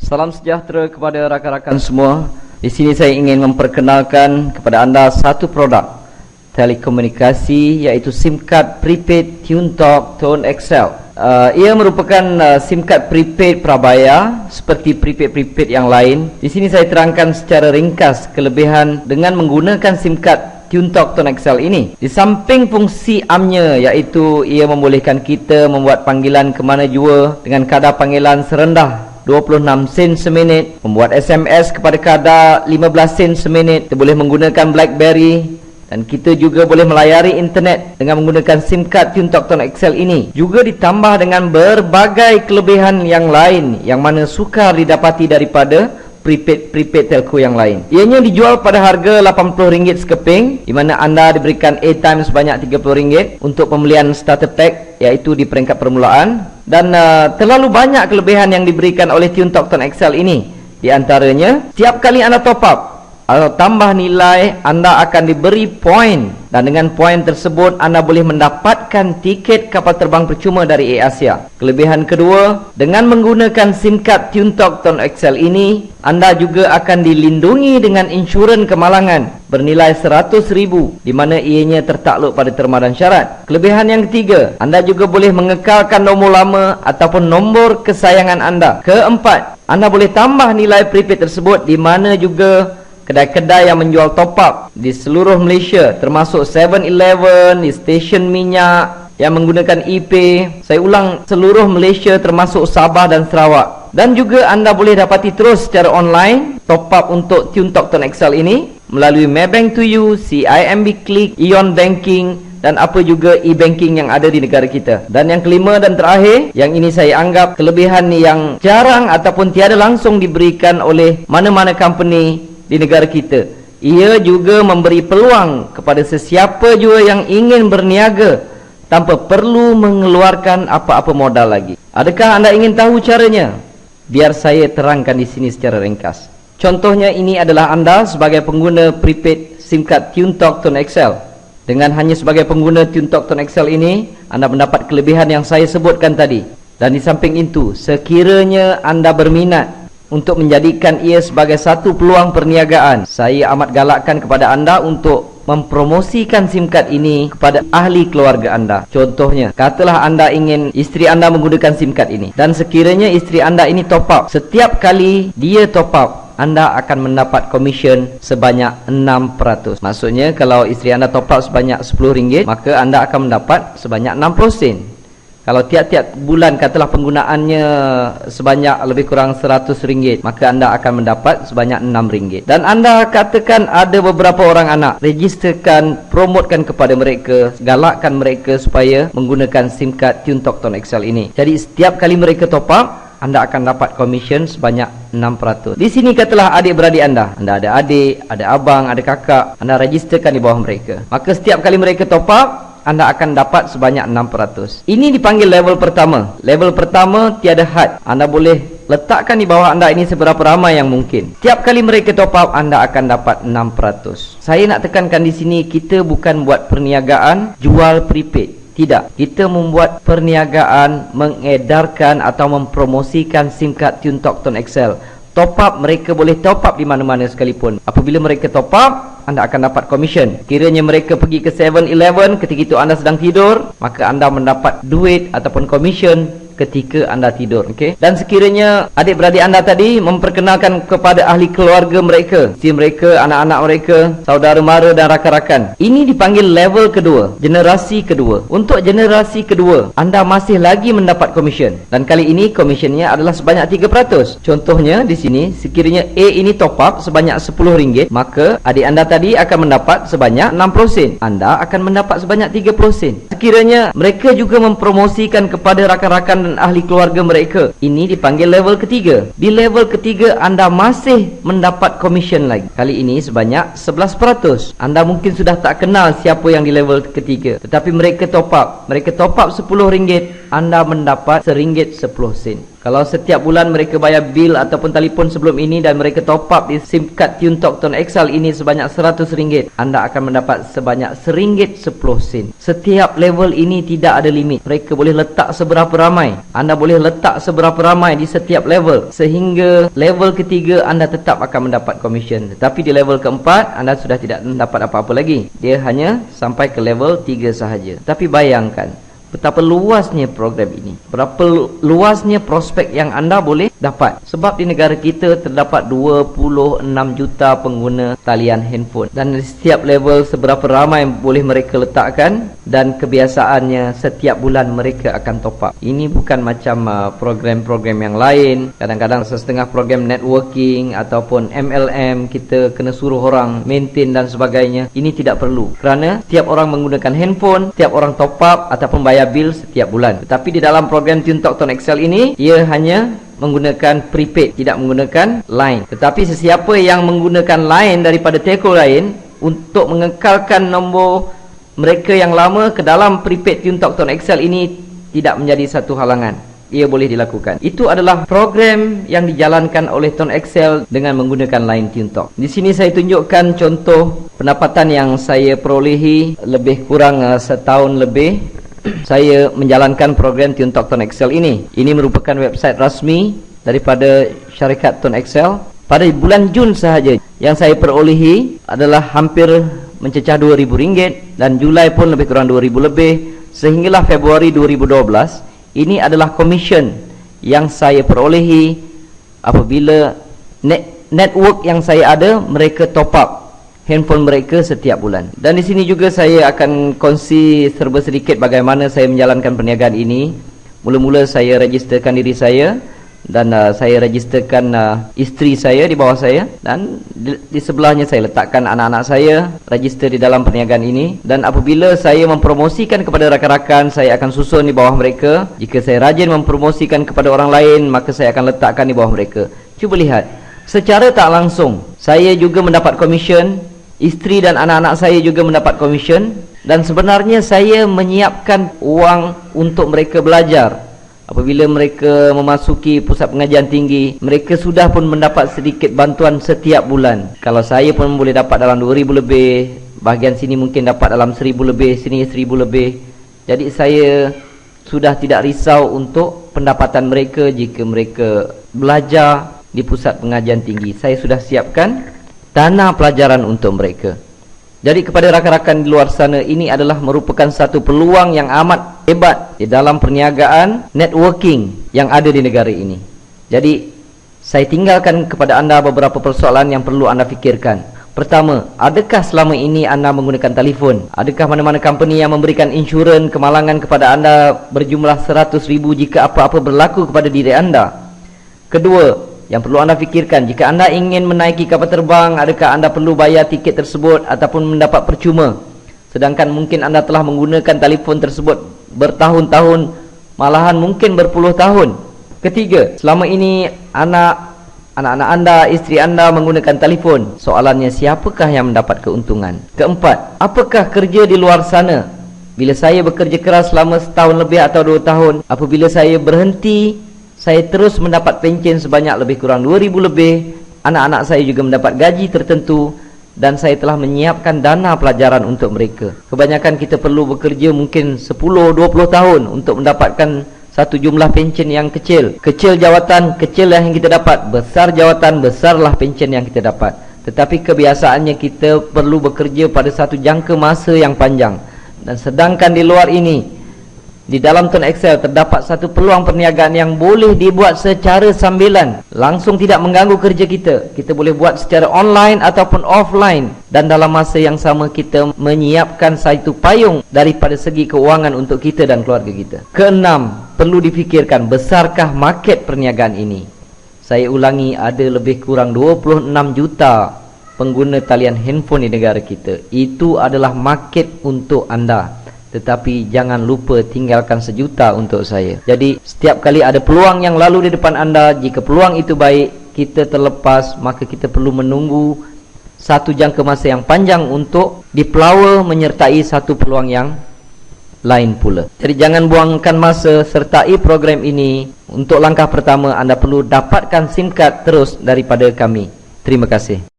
Salam sejahtera kepada rakan-rakan semua. Di sini saya ingin memperkenalkan kepada anda satu produk telekomunikasi, iaitu SIM card prepaid TuneTalk Tone XL. Ia merupakan SIM card prepaid prabayar seperti prepaid yang lain. Di sini saya terangkan secara ringkas kelebihan dengan menggunakan SIM card TuneTalk Tone XL ini. Di samping fungsi amnya, iaitu ia membolehkan kita membuat panggilan ke mana jua dengan kadar panggilan serendah 26 sen seminit, membuat SMS kepada kadar 15 sen seminit. Kita boleh menggunakan BlackBerry dan kita juga boleh melayari internet dengan menggunakan SIM card TuneTalk Tone XL ini. Juga ditambah dengan berbagai kelebihan yang lain yang mana sukar didapati daripada prepaid telco yang lain. Ianya dijual pada harga RM80 sekeping, di mana anda diberikan airtime sebanyak RM30 untuk pembelian starter pack, iaitu di peringkat permulaan. Dan terlalu banyak kelebihan yang diberikan oleh TuneTalk Tone XL ini. Di antaranya, setiap kali anda top up atau tambah nilai, anda akan diberi poin, dan dengan poin tersebut anda boleh mendapatkan tiket kapal terbang percuma dari AirAsia. Kelebihan kedua, dengan menggunakan SIM card TuneTalk Tone XL ini, anda juga akan dilindungi dengan insurans kemalangan bernilai RM100,000, di mana ianya tertakluk pada terma dan syarat. Kelebihan yang ketiga, anda juga boleh mengekalkan nombor lama ataupun nombor kesayangan anda. Keempat, anda boleh tambah nilai prepaid tersebut, di mana juga kedai-kedai yang menjual top up di seluruh Malaysia, termasuk 7-Eleven, di stesen minyak yang menggunakan ePay. Saya ulang, seluruh Malaysia termasuk Sabah dan Sarawak. Dan juga anda boleh dapati terus secara online top up untuk TuneTalk Tone XL ini melalui Maybank to You, CIMB Click, Ion Banking dan apa juga e-banking yang ada di negara kita. Dan yang kelima dan terakhir, yang ini saya anggap kelebihan yang jarang ataupun tiada langsung diberikan oleh mana-mana company di negara kita. Ia juga memberi peluang kepada sesiapa jua yang ingin berniaga tanpa perlu mengeluarkan apa-apa modal lagi. Adakah anda ingin tahu caranya? Biar saya terangkan di sini secara ringkas. Contohnya, ini adalah anda sebagai pengguna prepaid SIM card TuneTalk Tone XL. Dengan hanya sebagai pengguna TuneTalk Tone XL ini, anda mendapat kelebihan yang saya sebutkan tadi. Dan di samping itu, sekiranya anda berminat untuk menjadikan ia sebagai satu peluang perniagaan, saya amat galakkan kepada anda untuk mempromosikan SIM card ini kepada ahli keluarga anda. Contohnya, katalah anda ingin isteri anda menggunakan SIM card ini, dan sekiranya isteri anda ini top up, setiap kali dia top up, anda akan mendapat komisen sebanyak 6%. Maksudnya, kalau isteri anda top up sebanyak RM10, maka anda akan mendapat sebanyak 60 sen. Kalau tiap-tiap bulan katalah penggunaannya sebanyak lebih kurang RM100, maka anda akan mendapat sebanyak RM6. Dan anda katakan ada beberapa orang anak, registerkan, promotkan kepada mereka, galakkan mereka supaya menggunakan SIM card TuneTalk Tone XL ini. Jadi setiap kali mereka top up, anda akan dapat komisen sebanyak 6%. Di sini katalah adik-beradik anda ada adik, ada abang, ada kakak, anda registerkan di bawah mereka. Maka setiap kali mereka top up, anda akan dapat sebanyak 6%. Ini dipanggil level pertama. Level pertama tiada had. Anda boleh letakkan di bawah anda ini seberapa ramai yang mungkin. Tiap kali mereka top up, anda akan dapat 6%. Saya nak tekankan di sini, kita bukan buat perniagaan jual prepaid. Tidak. Kita membuat perniagaan mengedarkan atau mempromosikan SIM card TuneTalk Tone XL. Top up, mereka boleh top up di mana-mana sekalipun. Apabila mereka top up, anda akan dapat komisen. Kiranya mereka pergi ke 7-Eleven ketika itu anda sedang tidur, maka anda mendapat duit ataupun komisen ketika anda tidur. Okay? Dan sekiranya adik-beradik anda tadi memperkenalkan kepada ahli keluarga mereka, isteri mereka, anak-anak mereka, saudara mara dan rakan-rakan, ini dipanggil level kedua, generasi kedua. Untuk generasi kedua, anda masih lagi mendapat komisen, dan kali ini komisinya adalah sebanyak 3%. Contohnya di sini, sekiranya A ini top up sebanyak RM10, maka adik anda tadi akan mendapat sebanyak 60 sen. Anda akan mendapat sebanyak 30 sen. Sekiranya mereka juga mempromosikan kepada rakan-rakan dan ahli keluarga mereka, ini dipanggil level ketiga. Di level ketiga, anda masih mendapat komisen lagi. Kali ini sebanyak 11%. Anda mungkin sudah tak kenal siapa yang di level ketiga, tetapi mereka top up. Mereka top up RM10, anda mendapat RM1.10. Kalau setiap bulan mereka bayar bil ataupun telefon sebelum ini dan mereka top up di SIM card TuneTalk Tone XL ini sebanyak RM100, anda akan mendapat sebanyak RM1.10. Setiap level ini tidak ada limit. Mereka boleh letak seberapa ramai, anda boleh letak seberapa ramai di setiap level, sehingga level ketiga anda tetap akan mendapat komisen. Tetapi di level keempat anda sudah tidak mendapat apa-apa lagi. Dia hanya sampai ke level 3 sahaja. Tapi bayangkan betapa luasnya program ini, berapa luasnya prospek yang anda boleh dapat. Sebab di negara kita terdapat 26 juta pengguna talian handphone, dan di setiap level seberapa ramai boleh mereka letakkan, dan kebiasaannya setiap bulan mereka akan top up. Ini bukan macam program-program yang lain. Kadang-kadang setengah program networking ataupun MLM kita kena suruh orang maintain dan sebagainya. Ini tidak perlu, kerana setiap orang menggunakan handphone, setiap orang top up ataupun bayar bil setiap bulan. Tetapi di dalam program TuneTalk Tone XL ini, ia hanya menggunakan prepaid, tidak menggunakan line. Tetapi sesiapa yang menggunakan line daripada telco lain untuk mengekalkan nombor mereka yang lama ke dalam prepaid TuneTalk Tone XL ini, tidak menjadi satu halangan. Ia boleh dilakukan. Itu adalah program yang dijalankan oleh Tone XL dengan menggunakan line TuneTalk. Di sini saya tunjukkan contoh pendapatan yang saya perolehi lebih kurang setahun lebih saya menjalankan program TuneTalk Tone XL ini. Ini merupakan website rasmi daripada syarikat Tone XL. Pada bulan Jun sahaja yang saya perolehi adalah hampir mencecah RM2,000, dan Julai pun lebih kurang RM2,000 lebih, sehinggalah Februari 2012. Ini adalah komisen yang saya perolehi apabila network yang saya ada mereka top up handphone mereka setiap bulan. Dan di sini juga saya akan kongsi serba sedikit bagaimana saya menjalankan perniagaan ini. Mula-mula saya registerkan diri saya, dan saya registerkan isteri saya di bawah saya, dan di sebelahnya saya letakkan anak-anak saya register di dalam perniagaan ini. Dan apabila saya mempromosikan kepada rakan-rakan, saya akan susun di bawah mereka. Jika saya rajin mempromosikan kepada orang lain, maka saya akan letakkan di bawah mereka. Cuba lihat, secara tak langsung saya juga mendapat komisen, isteri dan anak-anak saya juga mendapat komisen, dan sebenarnya saya menyiapkan uang untuk mereka belajar. Apabila mereka memasuki pusat pengajian tinggi, mereka sudah pun mendapat sedikit bantuan setiap bulan. Kalau saya pun boleh dapat dalam RM2,000 lebih, bahagian sini mungkin dapat dalam RM1,000 lebih, sini RM1,000 lebih. Jadi saya sudah tidak risau untuk pendapatan mereka jika mereka belajar di pusat pengajian tinggi. Saya sudah siapkan dana pelajaran untuk mereka. Jadi kepada rakan-rakan di luar sana, ini adalah merupakan satu peluang yang amat hebat di dalam perniagaan networking yang ada di negara ini. Jadi saya tinggalkan kepada anda beberapa persoalan yang perlu anda fikirkan. Pertama, adakah selama ini anda menggunakan telefon? Adakah mana-mana company yang memberikan insurans kemalangan kepada anda berjumlah RM100,000 jika apa-apa berlaku kepada diri anda? Kedua, yang perlu anda fikirkan, jika anda ingin menaiki kapal terbang, adakah anda perlu bayar tiket tersebut ataupun mendapat percuma, sedangkan mungkin anda telah menggunakan telefon tersebut bertahun-tahun, malahan mungkin berpuluh tahun. Ketiga, selama ini anak-anak anda, isteri anda menggunakan telefon. Soalannya, siapakah yang mendapat keuntungan? Keempat, apakah kerja di luar sana? Bila saya bekerja keras selama setahun lebih atau 2 tahun, apabila saya berhenti, saya terus mendapat pencen sebanyak lebih kurang RM2,000 lebih. Anak-anak saya juga mendapat gaji tertentu, dan saya telah menyiapkan dana pelajaran untuk mereka. Kebanyakan kita perlu bekerja mungkin 10-20 tahun untuk mendapatkan satu jumlah pencen yang kecil. Kecil jawatan, kecil yang kita dapat. Besar jawatan, besarlah pencen yang kita dapat. Tetapi kebiasaannya kita perlu bekerja pada satu jangka masa yang panjang. Dan sedangkan di luar ini, di dalam Tone XL terdapat satu peluang perniagaan yang boleh dibuat secara sambilan, langsung tidak mengganggu kerja kita. Kita boleh buat secara online ataupun offline, dan dalam masa yang sama kita menyiapkan satu payung daripada segi keuangan untuk kita dan keluarga kita. Keenam, perlu difikirkan, besarkah market perniagaan ini? Saya ulangi, ada lebih kurang 26 juta pengguna talian handphone di negara kita. Itu adalah market untuk anda. Tetapi jangan lupa tinggalkan 1 juta untuk saya. Jadi setiap kali ada peluang yang lalu di depan anda, jika peluang itu baik, kita terlepas, maka kita perlu menunggu satu jangka masa yang panjang untuk dipelawa menyertai satu peluang yang lain pula. Jadi jangan buangkan masa, sertai program ini. Untuk langkah pertama, anda perlu dapatkan SIM card terus daripada kami. Terima kasih.